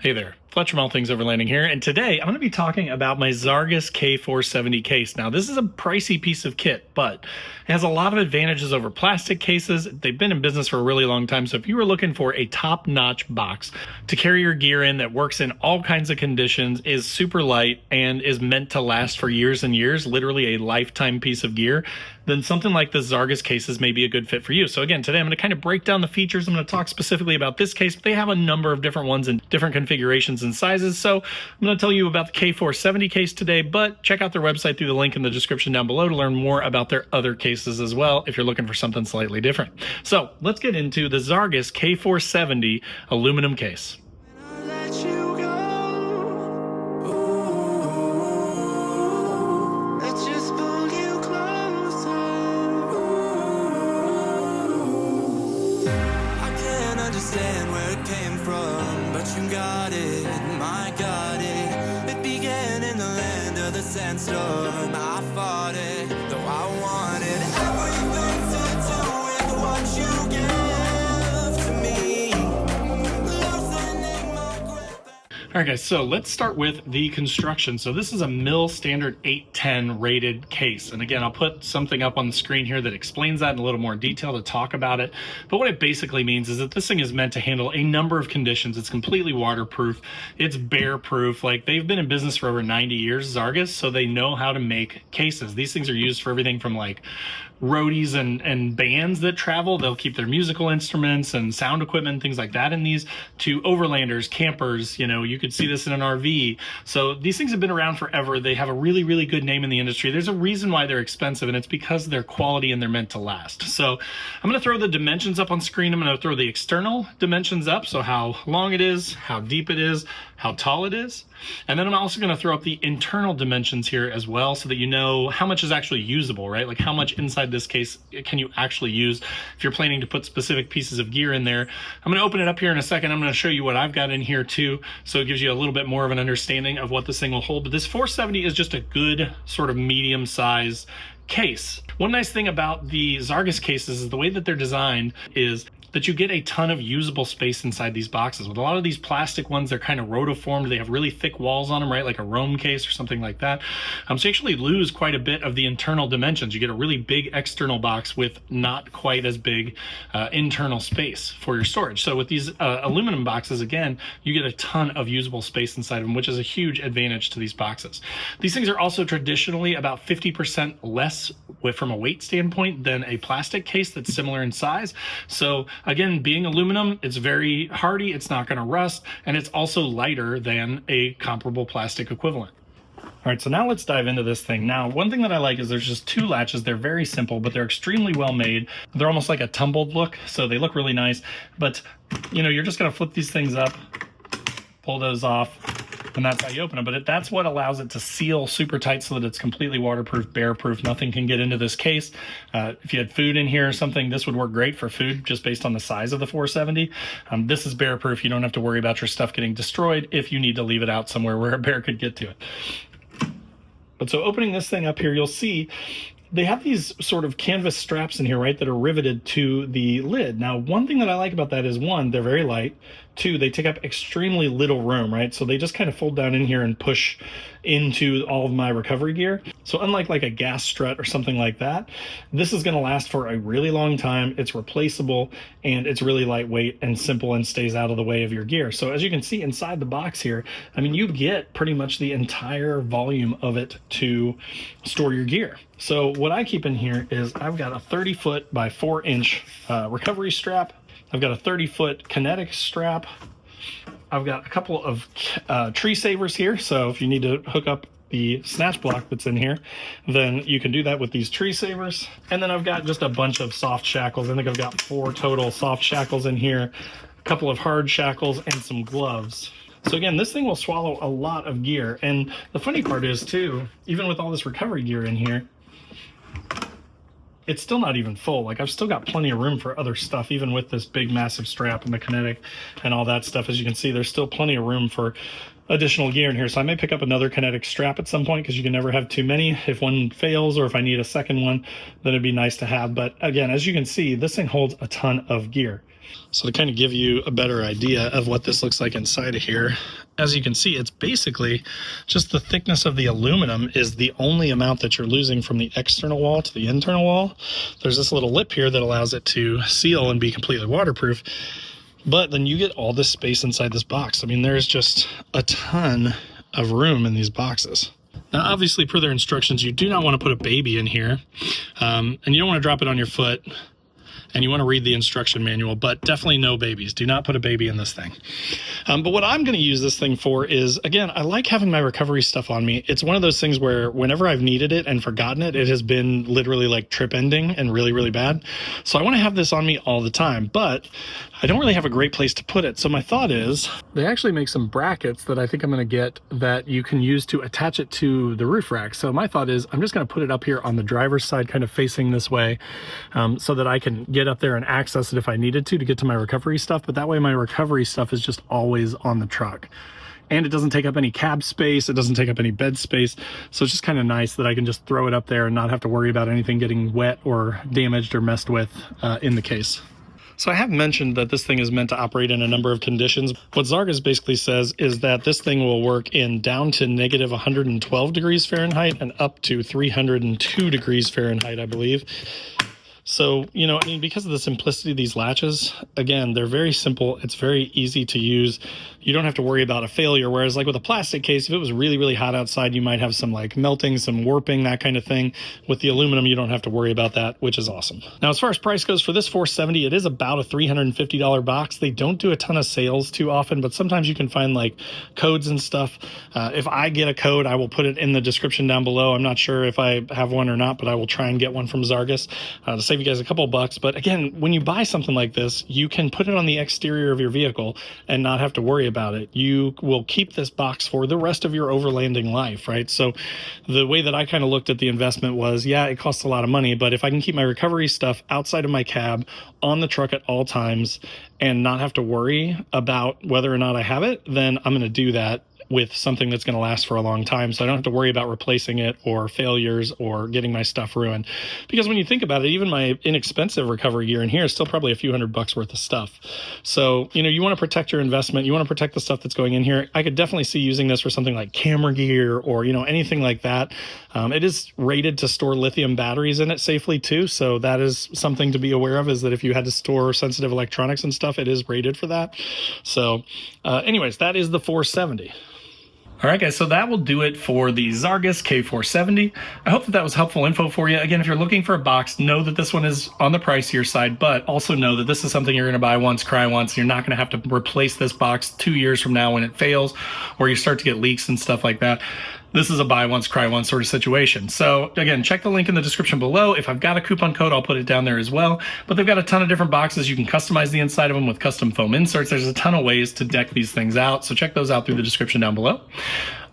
Hey there, Fletcher from All Things Overlanding here, and today I'm going to be talking about my Zarges K470 case. Now, this is a pricey piece of kit, but it has a lot of advantages over plastic cases. They've been in business for a really long time, so if you were looking for a top-notch box to carry your gear in that works in all kinds of conditions, is super light, and is meant to last for years and years, literally a lifetime piece of gear, then something like the Zarges cases may be a good fit for you. So again, today I'm going to kind of break down the features. I'm going to talk specifically about this case, but they have a number of different ones in different configurations and sizes. So I'm going to tell you about the K470 case today, but check out their website through the link in the description down below to learn more about their other cases as well if you're looking for something slightly different. So let's get into the Zarges K470 aluminum case. Understand where it came from, but you got it, my got it. It began in the land of the sandstorm. I fought it, though I wanted everything to do with what you give to me. Loosening my grip. All right, guys, so let's start with the construction. So this is a mil standard 810 rated case. And again, I'll put something up on the screen here that explains that in a little more detail to talk about it. But what it basically means is that this thing is meant to handle a number of conditions. It's completely waterproof. It's bear proof. Like, they've been in business for over 90 years, Zarges, so they know how to make cases. These things are used for everything from like roadies and bands that travel. They'll keep their musical instruments and sound equipment, things like that in these, to overlanders, campers. You know, you could see this in an RV. So these things have been around forever. They have a really, really good name in the industry. There's a reason why they're expensive, and it's because of their quality and they're meant to last. So I'm going to throw the dimensions up on screen. I'm going to throw the external dimensions up, so how long it is, how deep it is, how tall it is. And then I'm also going to throw up the internal dimensions here as well, so that you know how much is actually usable, right? Like, how much inside this case can you actually use if you're planning to put specific pieces of gear in there. I'm going to open it up here in a second. I'm going to show you what I've got in here too, so it gives you a little bit more of an understanding of what this thing will hold. But this 470 is just a good sort of medium size case. One nice thing about the Zarges cases is the way that they're designed is that you get a ton of usable space inside these boxes. With a lot of these plastic ones, they're kind of rotoformed. They have really thick walls on them, right? Like a Rome case or something like that. So you actually lose quite a bit of the internal dimensions. You get a really big external box with not quite as big internal space for your storage. So with these aluminum boxes, again, you get a ton of usable space inside of them, which is a huge advantage to these boxes. These things are also traditionally about 50% less from a weight standpoint than a plastic case that's similar in size. So again, being aluminum, it's very hardy, it's not going to rust, and it's also lighter than a comparable plastic equivalent. All right, so now let's dive into this thing. Now, one thing that I like is there's just two latches. They're very simple, but they're extremely well made. They're almost like a tumbled look, so they look really nice. But, you know, you're just going to flip these things up, pull those off, and that's how you open them. But that's what allows it to seal super tight so that it's completely waterproof, bear proof. Nothing can get into this case. If you had food in here or something, this would work great for food just based on the size of the 470. This is bear proof. You don't have to worry about your stuff getting destroyed if you need to leave it out somewhere where a bear could get to it. But so opening this thing up here, you'll see they have these sort of canvas straps in here, right, that are riveted to the lid. Now, one thing that I like about that is, one, they're very light. Two, they take up extremely little room, right? So they just kind of fold down in here and push into all of my recovery gear. So unlike like a gas strut or something like that, this is going to last for a really long time. It's replaceable, and it's really lightweight and simple and stays out of the way of your gear. So as you can see inside the box here, I mean, you get pretty much the entire volume of it to store your gear. So what I keep in here is I've got a 30-foot by 4-inch recovery strap. I've got a 30-foot kinetic strap. I've got a couple of tree savers here, so if you need to hook up the snatch block that's in here, then you can do that with these tree savers. And then I've got just a bunch of soft shackles. I think I've got 4 total soft shackles in here, a couple of hard shackles, and some gloves. So again, this thing will swallow a lot of gear. And the funny part is too, even with all this recovery gear in here, it's still not even full. Like, I've still got plenty of room for other stuff, even with this big massive strap and the kinetic and all that stuff. As you can see, there's still plenty of room for additional gear in here. So I may pick up another kinetic strap at some point because you can never have too many. If one fails or if I need a second one, then it'd be nice to have. But again, as you can see, this thing holds a ton of gear. So to kind of give you a better idea of what this looks like inside of here, as you can see, it's basically just the thickness of the aluminum is the only amount that you're losing from the external wall to the internal wall. There's this little lip here that allows it to seal and be completely waterproof. But then you get all this space inside this box. I mean, there's just a ton of room in these boxes. Now, obviously, per their instructions, you do not want to put a baby in here, and you don't want to drop it on your foot, and you want to read the instruction manual, but definitely no babies. Do not put a baby in this thing. But what I'm going to use this thing for is, again, I like having my recovery stuff on me. It's one of those things where whenever I've needed it and forgotten it, it has been literally like trip ending and really, really bad. So I want to have this on me all the time, but I don't really have a great place to put it. So my thought is, they actually make some brackets that I think I'm going to get that you can use to attach it to the roof rack. So my thought is, I'm just going to put it up here on the driver's side, kind of facing this way, so that I can get up there and access it if I needed to get to my recovery stuff. But that way my recovery stuff is just always on the truck. And it doesn't take up any cab space. It doesn't take up any bed space. So it's just kind of nice that I can just throw it up there and not have to worry about anything getting wet or damaged or messed with in the case. So I have mentioned that this thing is meant to operate in a number of conditions. What Zarges basically says is that this thing will work in down to negative 112 degrees Fahrenheit and up to 302 degrees Fahrenheit, I believe. So, you know, I mean, because of the simplicity of these latches, again, they're very simple. It's very easy to use. You don't have to worry about a failure. Whereas like with a plastic case, if it was really, really hot outside, you might have some like melting, some warping, that kind of thing. With the aluminum, you don't have to worry about that, which is awesome. Now, as far as price goes for this 470, it is about a $350 box. They don't do a ton of sales too often, but sometimes you can find like codes and stuff. If I get a code, I will put it in the description down below. I'm not sure if I have one or not, but I will try and get one from Zarges to save you guys a couple bucks. But again, when you buy something like this, you can put it on the exterior of your vehicle and not have to worry about it. You will keep this box for the rest of your overlanding life, right? So the way that I kind of looked at the investment was, yeah, it costs a lot of money, but if I can keep my recovery stuff outside of my cab on the truck at all times and not have to worry about whether or not I have it, then I'm going to do that with something that's going to last for a long time. So I don't have to worry about replacing it or failures or getting my stuff ruined. Because when you think about it, even my inexpensive recovery gear in here is still probably a few $100 worth of stuff. So, you know, you want to protect your investment. You want to protect the stuff that's going in here. I could definitely see using this for something like camera gear or, you know, anything like that. It is rated to store lithium batteries in it safely too. So that is something to be aware of, is that if you had to store sensitive electronics and stuff, it is rated for that. So anyways, that is the 470. All right, guys, so that will do it for the Zarges K470. I hope that that was helpful info for you. Again, if you're looking for a box, know that this one is on the pricier side, but also know that this is something you're going to buy once, cry once. You're not going to have to replace this box 2 years from now when it fails or you start to get leaks and stuff like that. This is a buy once, cry once sort of situation. So again, check the link in the description below. If I've got a coupon code, I'll put it down there as well. But they've got a ton of different boxes. You can customize the inside of them with custom foam inserts. There's a ton of ways to deck these things out. So check those out through the description down below.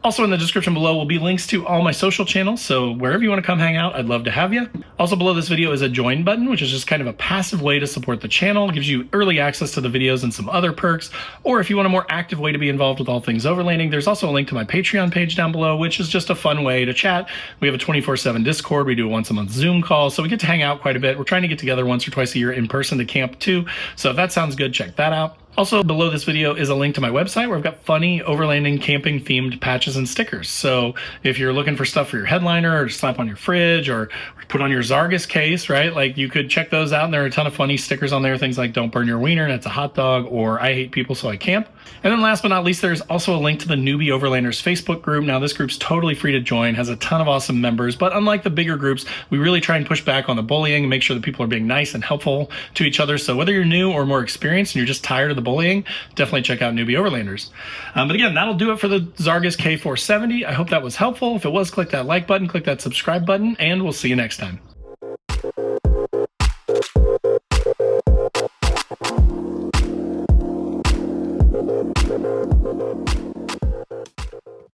Also in the description below will be links to all my social channels, so wherever you want to come hang out, I'd love to have you. Also below this video is a join button, which is just kind of a passive way to support the channel. It gives you early access to the videos and some other perks. Or if you want a more active way to be involved with all things overlanding, there's also a link to my Patreon page down below, which is just a fun way to chat. We have a 24/7 Discord. We do a once a month Zoom call, so we get to hang out quite a bit. We're trying to get together once or twice a year in person to camp too. So if that sounds good, check that out. Also below this video is a link to my website where I've got funny overlanding camping themed patches and stickers. So if you're looking for stuff for your headliner or to slap on your fridge or put on your Zarges case, right? Like you could check those out, and there are a ton of funny stickers on there. Things like don't burn your wiener and it's a hot dog, or I hate people so I camp. And then last but not least, there's also a link to the Newbie Overlanders Facebook group. Now this group's totally free to join, has a ton of awesome members, but unlike the bigger groups, we really try and push back on the bullying and make sure that people are being nice and helpful to each other. So whether you're new or more experienced and you're just tired of the bullying, definitely check out Newbie Overlanders. But again, that'll do it for the Zarges K470. I hope that was helpful. If it was, click that like button, click that subscribe button, and we'll see you next time.